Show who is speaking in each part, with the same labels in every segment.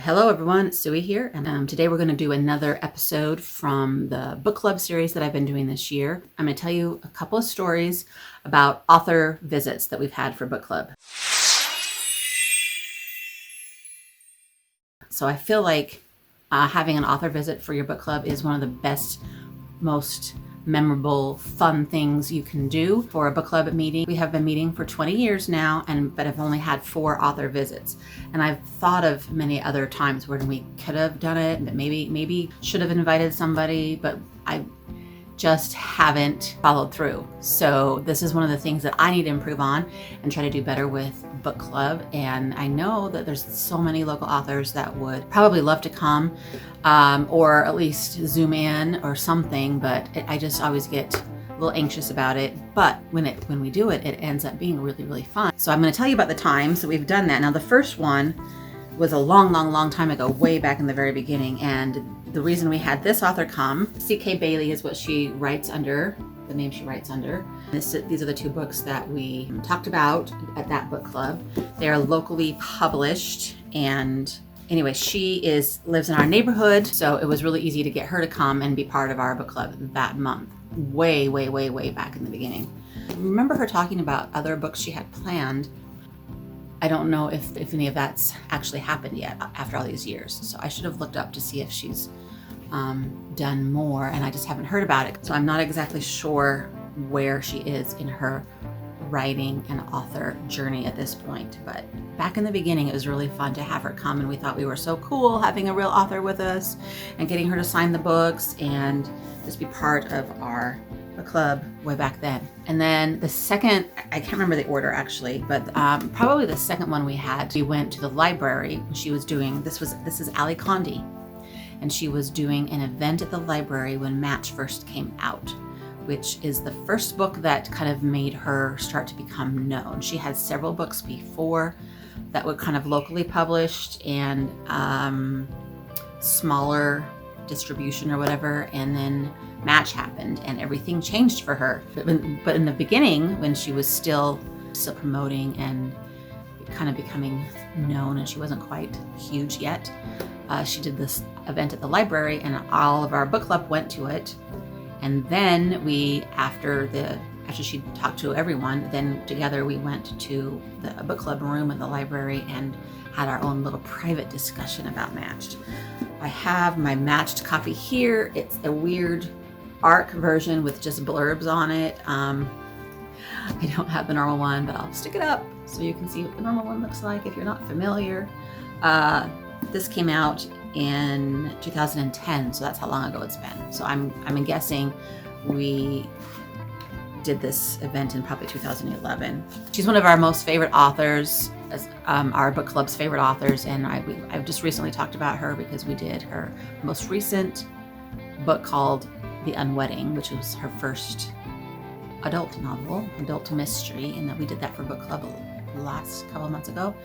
Speaker 1: Hello everyone, Suey here, and today we're going to do another episode from the book club series that I've been doing this year. I'm going to tell you a couple of stories about author visits that we've had for book club. So I feel like having an author visit for your book club is one of the best, most memorable, fun things you can do for a book club meeting. We have been meeting for 20 years now, but I've only had 4 author visits. And I've thought of many other times when we could have done it, that maybe should have invited somebody, but I just haven't followed through. So this is one of the things that I need to improve on and try to do better with book club. And I know that there's so many local authors that would probably love to come or at least Zoom in or something, but I just always get a little anxious about it. But when we do it, it ends up being really, really fun. So I'm going to tell you about the times that we've done that. Now, the first one was a long time ago, way back in the very beginning. And the reason we had this author come, C.K. Bailey is what she writes under, the name she writes under. These are the 2 books that we talked about at that book club. They are locally published, and anyway, she lives in our neighborhood, so it was really easy to get her to come and be part of our book club that month, way back in the beginning. I remember her talking about other books she had planned. I don't know if any of that's actually happened yet after all these years. So I should have looked up to see if she's done more, and I just haven't heard about it. So I'm not exactly sure where she is in her writing and author journey at this point. But back in the beginning, it was really fun to have her come, and we thought we were so cool having a real author with us and getting her to sign the books and just be part of our book club way back then. And then the second, I can't remember the order actually, but probably the second one we went to the library. She was doing, this is Ali Condi, and she was doing an event at the library when Match first came out, which is the first book that kind of made her start to become known. She had several books before that were kind of locally published and smaller distribution or whatever, and then Match happened and everything changed for her. But in the beginning, when she was still promoting and kind of becoming known, and she wasn't quite huge yet, she did this event at the library, and all of our book club went to it. And then after she talked to everyone, then together we went to the book club room in the library and had our own little private discussion about Matched. I have my Matched copy here. It's a weird ARC version with just blurbs on it. I don't have the normal one, but I'll stick it up so you can see what the normal one looks like if you're not familiar. This came out in 2010, so that's how long ago it's been. So I'm guessing we did this event in probably 2011. She's one of our most favorite authors, our book club's favorite authors, and I've just recently talked about her because we did her most recent book called The Unwedding, which was her first adult novel, adult mystery, and that we did that for book club the last couple of months ago,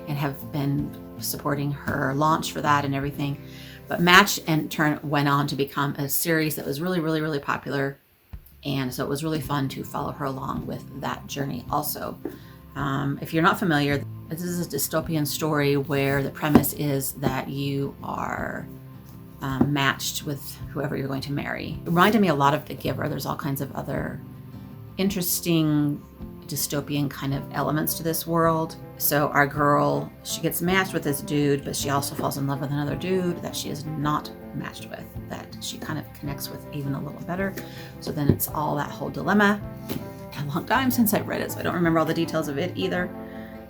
Speaker 1: and have been supporting her launch for that and everything. But Match in turn went on to become a series that was really popular, and so it was really fun to follow her along with that journey also. If you're not familiar, this is a dystopian story where the premise is that you are matched with whoever you're going to marry. It reminded me a lot of The Giver. There's all kinds of other interesting dystopian kind of elements to this world. So our girl, she gets matched with this dude, but she also falls in love with another dude that she is not matched with, that she kind of connects with even a little better. So then it's all that whole dilemma. A long time since I've read it, so I don't remember all the details of it either.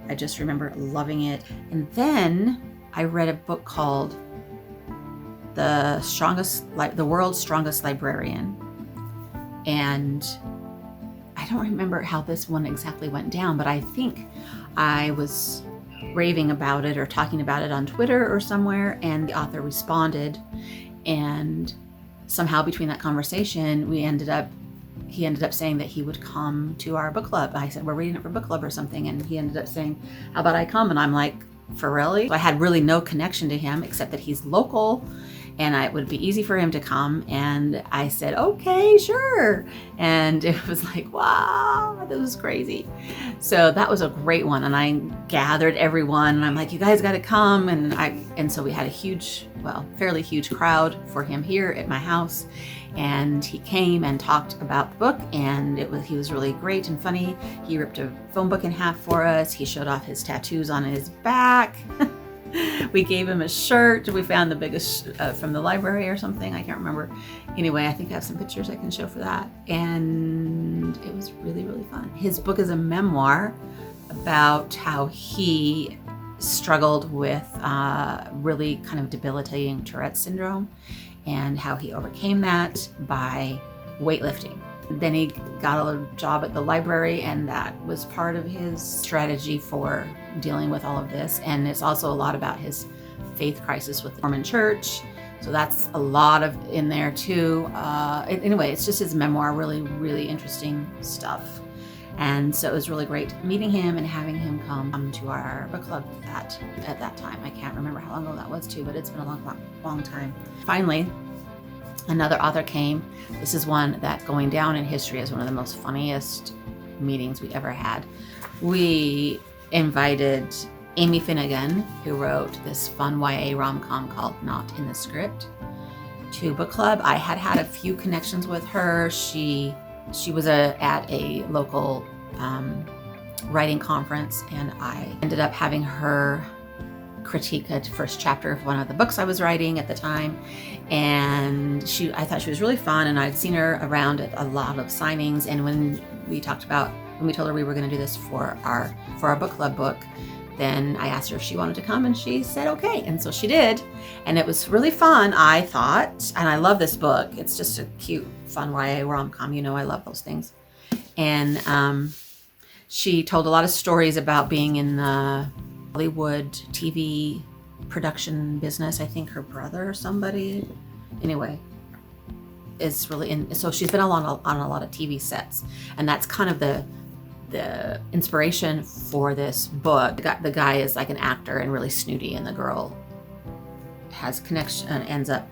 Speaker 1: I just remember loving it. And then I read a book called The World's Strongest Librarian. And I don't remember how this one exactly went down, but I think I was raving about it or talking about it on Twitter or somewhere, and the author responded, and somehow between that conversation he ended up saying that he would come to our book club. I said, we're reading it for book club or something, and he ended up saying, how about I come? And I'm like, for really? So I had really no connection to him except that he's local and it would be easy for him to come. And I said, okay, sure. And it was like, wow, this was crazy. So that was a great one. And I gathered everyone and I'm like, you guys got to come. And so we had a fairly huge crowd for him here at my house. And he came and talked about the book, and he was really great and funny. He ripped a phone book in half for us. He showed off his tattoos on his back. We gave him a shirt. We found the biggest from the library or something. I can't remember. Anyway, I think I have some pictures I can show for that. And it was really, really fun. His book is a memoir about how he struggled with really kind of debilitating Tourette's syndrome, and how he overcame that by weightlifting. Then he got a job at the library, and that was part of his strategy for dealing with all of this. And it's also a lot about his faith crisis with the Mormon Church. So that's a lot of in there too. Anyway, it's just his memoir, really, really interesting stuff. And so it was really great meeting him and having him come to our book club at that time. I can't remember how long ago that was too, but it's been a long time. Finally, another author came. This is one that going down in history as one of the most funniest meetings we ever had. We invited Amy Finnegan, who wrote this fun YA rom-com called Not in the Script, to book club. I had a few connections with her. She was at a local writing conference, and I ended up having her critique a first chapter of one of the books I was writing at the time. And I thought she was really fun, and I'd seen her around at a lot of signings. And when we told her we were going to do this for our book club book, then I asked her if she wanted to come, and she said okay. And so she did, and it was really fun, I thought. And I love this book. It's just a cute, fun YA rom-com. I love those things. And she told a lot of stories about being in the Hollywood TV production business. I think her brother or somebody. Anyway, is really so she's been on a lot of TV sets, and that's kind of the inspiration for this book. The guy is like an actor and really snooty, and the girl has connection and ends up,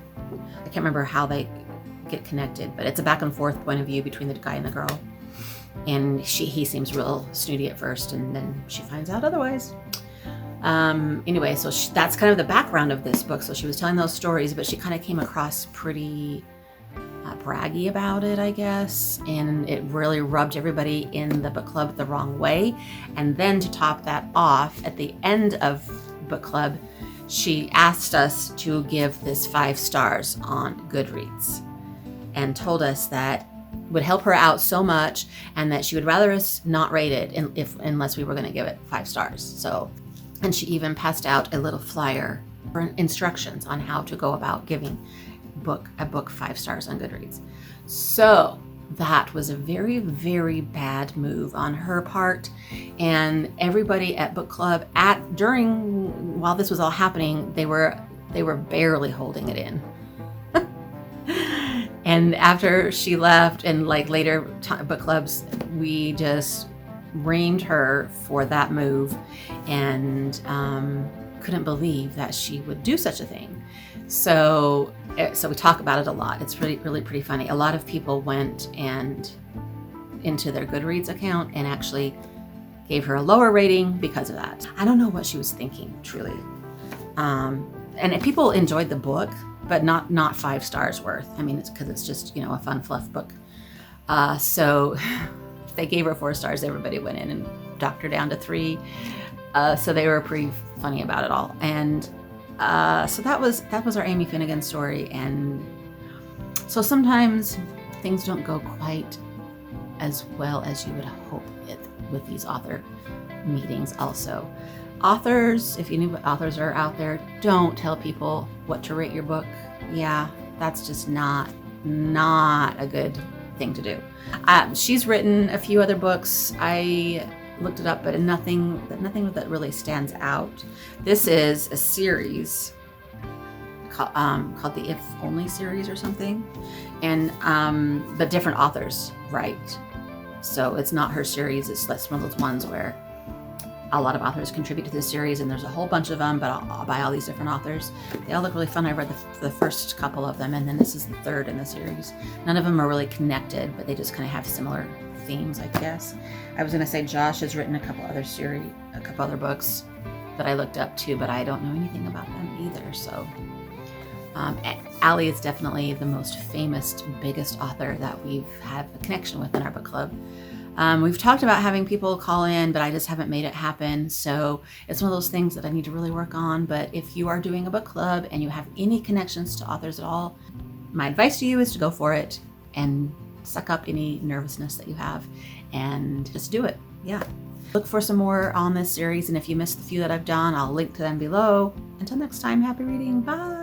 Speaker 1: I can't remember how they get connected, but it's a back and forth point of view between the guy and the girl. And he seems real snooty at first, and then she finds out otherwise. Anyway, so that's kind of the background of this book. So she was telling those stories, but she kind of came across pretty braggy about it, I guess, and it really rubbed everybody in the book club the wrong way. And then to top that off, at the end of book club, she asked us to give this 5 stars on Goodreads, and told us that would help her out so much, and that she would rather us not rate it unless we were going to give it 5 stars. So, and she even passed out a little flyer for instructions on how to go about giving a book 5 stars on Goodreads. So that was a very, very bad move on her part. And everybody at book club while this was all happening, they were barely holding it in. And after she left, and like later book clubs, we just reamed her for that move, and couldn't believe that she would do such a thing. So we talk about it a lot. It's really pretty funny. A lot of people went into their Goodreads account and actually gave her a lower rating because of that. I don't know what she was thinking, truly. And people enjoyed the book, but not 5 stars worth. I mean, it's because it's just, a fun fluff book. So they gave her 4 stars. Everybody went in and docked her down to 3. So they were pretty funny about it all. And so that was our Amy Finnegan story. And so sometimes things don't go quite as well as you would hope with these author meetings also. Authors, if any authors are out there, don't tell people what to rate your book. Yeah, that's just not a good thing to do. She's written a few other books. I looked it up, but nothing that really stands out. This is a series called the If Only series or something, and but different authors write. So it's not her series. It's one of those ones where A lot of authors contribute to this series, and there's a whole bunch of them, but I'll buy all these different authors. They all look really fun. I read the first couple of them, and then this is the third in the series. None of them are really connected, but they just kind of have similar themes, I guess. I was gonna say Josh has written a couple other books that I looked up too, but I don't know anything about them either. So Allie is definitely the most famous, biggest author that we've had a connection with in our book club. We've talked about having people call in, but I just haven't made it happen. So it's one of those things that I need to really work on. But if you are doing a book club and you have any connections to authors at all, my advice to you is to go for it and suck up any nervousness that you have and just do it. Yeah. Look for some more on this series. And if you missed the few that I've done, I'll link to them below. Until next time, happy reading. Bye.